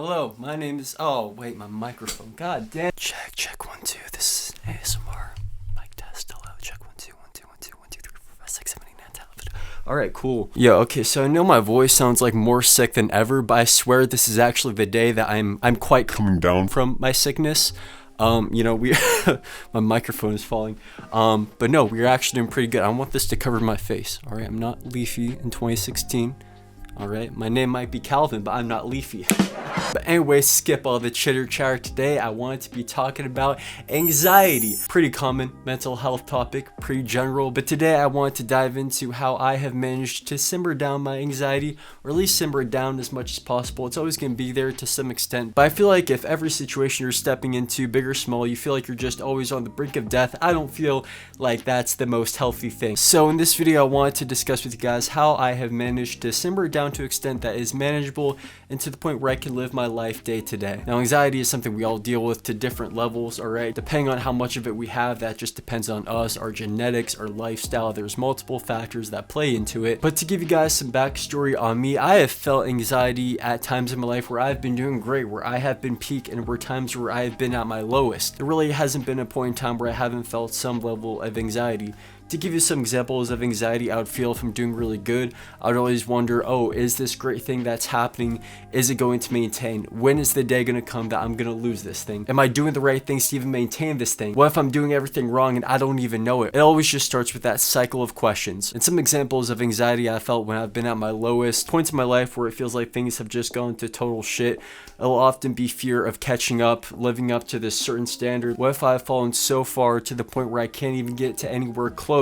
Hello, my name is. Oh, wait, my microphone. God damn. Check, 1, 2. This is ASMR. Mic test. Hello, check 1, 2, 1, 2, 1, 2, 1, 2, 3, 4, 5, 6, 7, 8, 9, 10, 11. Alright, cool. Yeah, okay, so I know my voice sounds like more sick than ever, but I swear this is actually the day that I'm quite coming down from my sickness. We my microphone is falling. But no, we're actually doing pretty good. I want this to cover my face. All right, I'm not Leafy in 2016. All right, my name might be Calvin, but I'm not Leafy. But anyway, skip all the chitter chatter. Today I wanted to be talking about anxiety. Pretty common mental health topic, pretty general. But today I wanted to dive into how I have managed to simmer down my anxiety, or at least simmer it down as much as possible. It's always going to be there to some extent. But I feel like if every situation you're stepping into, big or small, you feel like you're just always on the brink of death, I don't feel like that's the most healthy thing. So in this video, I wanted to discuss with you guys how I have managed to simmer it down to an extent that is manageable and to the point where I can live my life day to day. Now, anxiety is something we all deal with to different levels, all right? Depending on how much of it we have, that just depends on us, our genetics, our lifestyle. There's multiple factors that play into it. But to give you guys some backstory on me, I have felt anxiety at times in my life where I've been doing great, where I have been peak, and were times where I have been at my lowest. There really hasn't been a point in time where I haven't felt some level of anxiety. To give you some examples of anxiety I would feel if I'm doing really good, I would always wonder, oh, is this great thing that's happening, is it going to maintain? When is the day going to come that I'm going to lose this thing? Am I doing the right things to even maintain this thing? What if I'm doing everything wrong and I don't even know it? It always just starts with that cycle of questions. And some examples of anxiety I felt when I've been at my lowest points in my life where it feels like things have just gone to total shit. It'll often be fear of catching up, living up to this certain standard. What if I've fallen so far to the point where I can't even get to anywhere close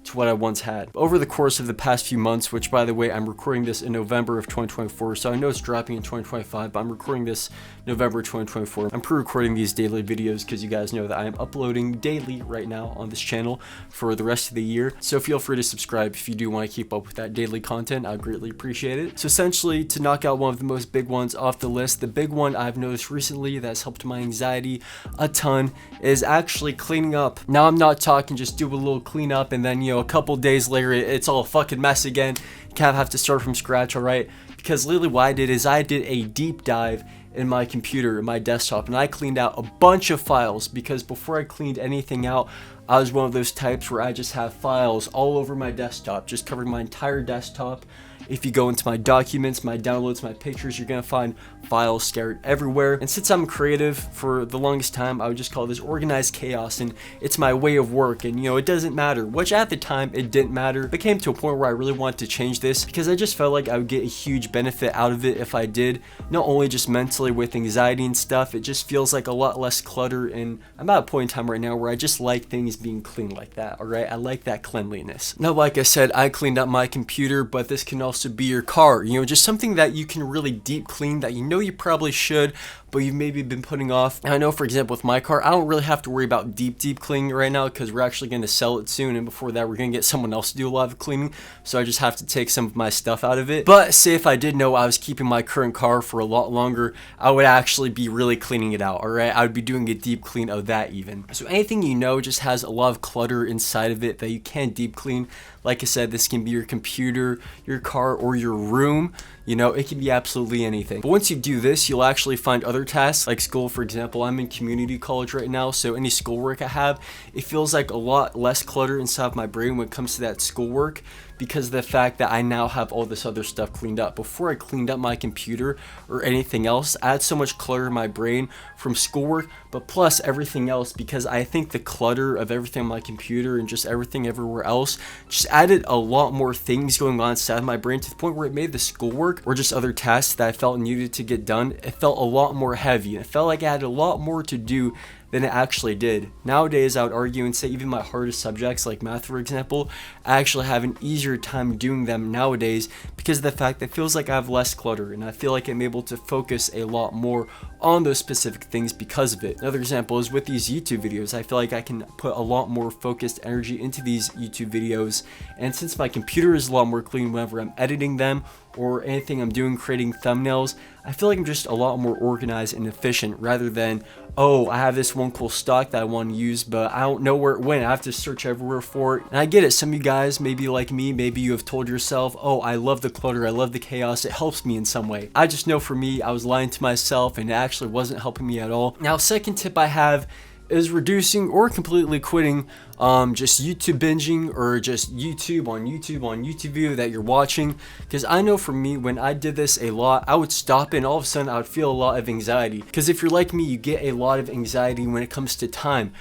to what I once had? Over the course of the past few months, which by the way, I'm recording this in November of 2024, so I know it's dropping in 2025, but I'm recording this November 2024. I'm pre-recording these daily videos because you guys know that I am uploading daily right now on this channel for the rest of the year. So feel free to subscribe if you do want to keep up with that daily content. I'd greatly appreciate it. So essentially, to knock out one of the most big ones off the list, the big one I've noticed recently that's helped my anxiety a ton is actually cleaning up. Now, I'm not talking just do a little cleanup and then, a couple days later, it's all a fucking mess again. You kind of have to start from scratch, all right? Because literally what I did is I did a deep dive in my computer, in my desktop, and I cleaned out a bunch of files because before I cleaned anything out, I was one of those types where I just have files all over my desktop, just covering my entire desktop. If you go into my documents, my downloads, my pictures, you're gonna find files scattered everywhere. And since I'm creative, for the longest time, I would just call this organized chaos, and it's my way of work, and it doesn't matter, which at the time it didn't matter. It came to a point where I really wanted to change this because I just felt like I would get a huge benefit out of it if I did, not only just mentally with anxiety and stuff, it just feels like a lot less clutter, and I'm at a point in time right now where I just like things being clean like that, alright? I like that cleanliness. Now, like I said, I cleaned up my computer, but this can also be your car, just something that you can really deep clean that you probably should, but you've maybe been putting off. And I know, for example, with my car, I don't really have to worry about deep cleaning right now because we're actually going to sell it soon, and before that we're going to get someone else to do a lot of cleaning, so I just have to take some of my stuff out of it. But say if I did know I was keeping my current car for a lot longer, I would actually be really cleaning it out, alright? I would be doing a deep clean of that even. So anything just has a lot of clutter inside of it that you can't deep clean. Like I said, this can be your computer, your car, or your room. It can be absolutely anything. But once you do this, you'll actually find other tasks like school. For example, I'm in community college right now, so any schoolwork I have, it feels like a lot less clutter inside of my brain when it comes to that schoolwork because of the fact that I now have all this other stuff cleaned up. Before I cleaned up my computer or anything else, I had so much clutter in my brain from schoolwork, but plus everything else, because I think the clutter of everything on my computer and just everything everywhere else just added a lot more things going on inside of my brain to the point where it made the schoolwork or just other tasks that I felt needed to get done, it felt a lot more heavy. It felt like I had a lot more to do than it actually did. Nowadays, I would argue and say even my hardest subjects like math, for example, I actually have an easier time doing them nowadays because of the fact that it feels like I have less clutter and I feel like I'm able to focus a lot more on those specific things because of it. Another example is with these YouTube videos. I feel like I can put a lot more focused energy into these YouTube videos, and since my computer is a lot more clean whenever I'm editing them or anything I'm doing creating thumbnails, I feel like I'm just a lot more organized and efficient rather than, oh, I have this one cool stock that I want to use, but I don't know where it went. I have to search everywhere for it. And I get it. Some of you guys, maybe like me, maybe you have told yourself, oh, I love the clutter, I love the chaos, it helps me in some way. I just know for me, I was lying to myself and it actually wasn't helping me at all. Now, second tip I have is reducing or completely quitting just YouTube binging or just YouTube on YouTube video that you're watching. Because I know for me, when I did this a lot, I would stop and all of a sudden I would feel a lot of anxiety. Because if you're like me, you get a lot of anxiety when it comes to time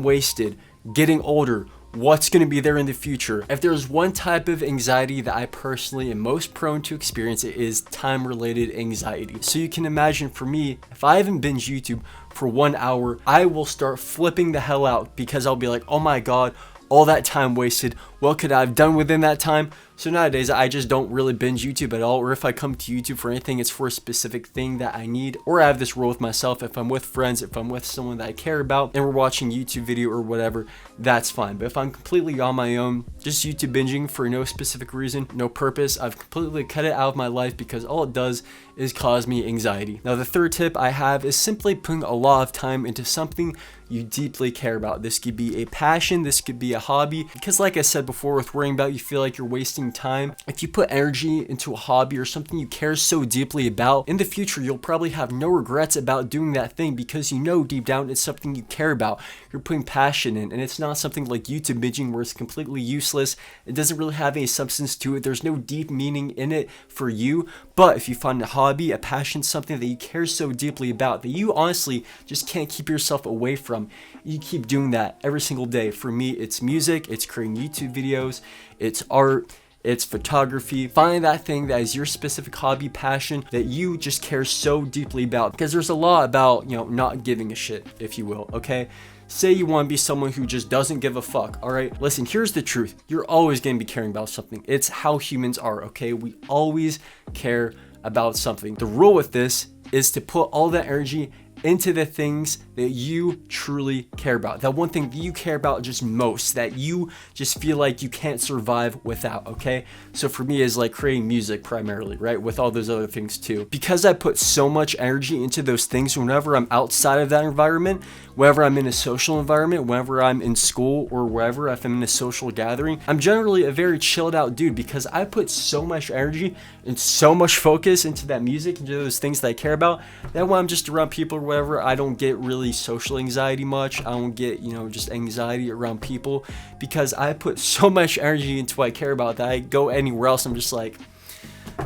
wasted, getting older, what's going to be there in the future. If there's one type of anxiety that I personally am most prone to experience, it is time related anxiety. So you can imagine for me, if I haven't binged YouTube for 1 hour, I will start flipping the hell out because I'll be like, oh my god, all that time wasted, what could I have done within that time? So nowadays I just don't really binge YouTube at all, or if I come to YouTube for anything, it's for a specific thing that I need, or I have this rule with myself. If I'm with friends, if I'm with someone that I care about and we're watching YouTube video or whatever, that's fine. But if I'm completely on my own, just YouTube binging for no specific reason, no purpose, I've completely cut it out of my life because all it does is cause me anxiety. Now the third tip I have is simply putting a lot of time into something you deeply care about. This could be a passion, this could be a hobby, because like I said before, with worrying about you feel like you're wasting time. If you put energy into a hobby or something you care so deeply about, in the future you'll probably have no regrets about doing that thing because you know deep down it's something you care about, you're putting passion in, and it's not something like YouTube binging where it's completely useless, it doesn't really have any substance to it, there's no deep meaning in it for you. But if you find a hobby, a passion, something that you care so deeply about that you honestly just can't keep yourself away from, you keep doing that every single day. For me, it's music, it's creating YouTube videos, it's art, it's photography. Find that thing that is your specific hobby, passion that you just care so deeply about, because there's a lot about, not giving a shit, if you will, okay? Say you want to be someone who just doesn't give a fuck, all right? Listen, here's the truth. You're always going to be caring about something. It's how humans are, okay? We always care about something. The rule with this is to put all that energy into the things that you truly care about. That one thing that you care about just most, that you just feel like you can't survive without, okay? So for me, is like creating music primarily, right? With all those other things too. Because I put so much energy into those things whenever I'm outside of that environment, whenever I'm in a social environment, whenever I'm in school or wherever, if I'm in a social gathering, I'm generally a very chilled out dude because I put so much energy and so much focus into that music, into those things that I care about, that when I'm just around people or whatever, I don't get really social anxiety much. I don't get, just anxiety around people because I put so much energy into what I care about that I go anywhere else, I'm just like,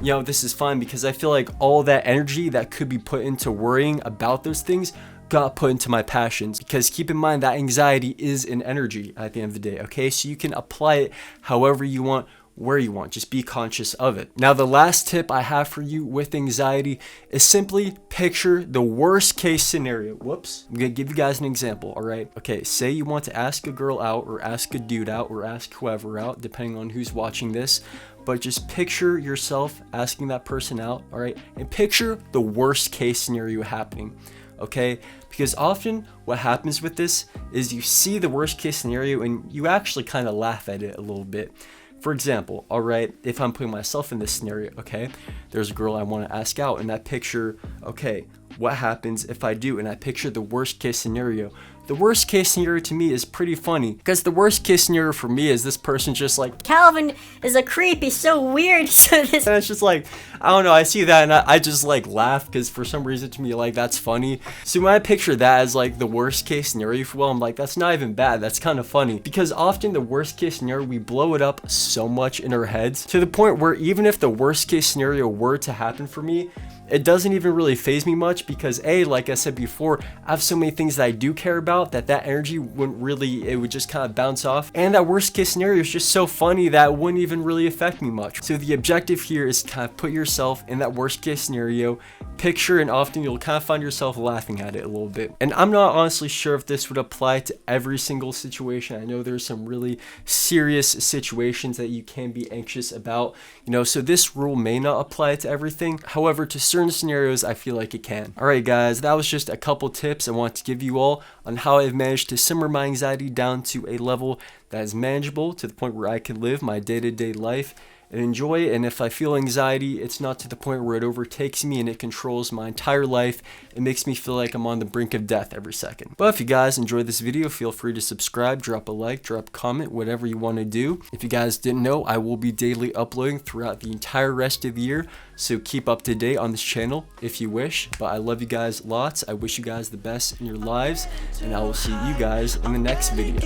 this is fine, because I feel like all that energy that could be put into worrying about those things got put into my passions. Because keep in mind that anxiety is an energy at the end of the day, okay? So you can apply it however you want, where you want, just be conscious of it. Now the last tip I have for you with anxiety is simply picture the worst case scenario. Whoops, I'm gonna give you guys an example, all right? Okay, say you want to ask a girl out or ask a dude out or ask whoever out, depending on who's watching this, but just picture yourself asking that person out, all right? And picture the worst case scenario happening, okay? Because often what happens with this is you see the worst case scenario and you actually kind of laugh at it a little bit. For example, all right, if I'm putting myself in this scenario, okay, there's a girl I want to ask out, and I picture, okay, what happens if I do? And I picture the worst case scenario. The worst case scenario to me is pretty funny, because the worst case scenario for me is this person just like, Calvin is a creep, he's so weird. And it's just like, I don't know, I see that and I just like laugh, because for some reason to me, like, that's funny. So when I picture that as like the worst case scenario for, well, I'm like, that's not even bad, that's kind of funny. Because often the worst case scenario, we blow it up so much in our heads to the point where even if the worst case scenario were to happen for me, it doesn't even really faze me much, because like I said before, I have so many things that I do care about that energy wouldn't really, it would just kind of bounce off. And that worst case scenario is just so funny that it wouldn't even really affect me much. So the objective here is to kind of put yourself in that worst case scenario, picture, and often you'll kind of find yourself laughing at it a little bit. And I'm not honestly sure if this would apply to every single situation. I know there's some really serious situations that you can be anxious about, so this rule may not apply to everything. However, to certain certain scenarios I feel like it can. Alright guys, that was just a couple tips I want to give you all on how I've managed to simmer my anxiety down to a level that is manageable, to the point where I can live my day-to-day life and enjoy it. And if I feel anxiety, it's not to the point where it overtakes me and it controls my entire life. It makes me feel like I'm on the brink of death every second. But if you guys enjoyed this video, feel free to subscribe, drop a like, drop a comment, whatever you want to do. If you guys didn't know, I will be daily uploading throughout the entire rest of the year, so keep up to date on this channel if you wish. But I love you guys lots. I wish you guys the best in your lives, and I will see you guys in the next video.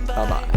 Bye bye.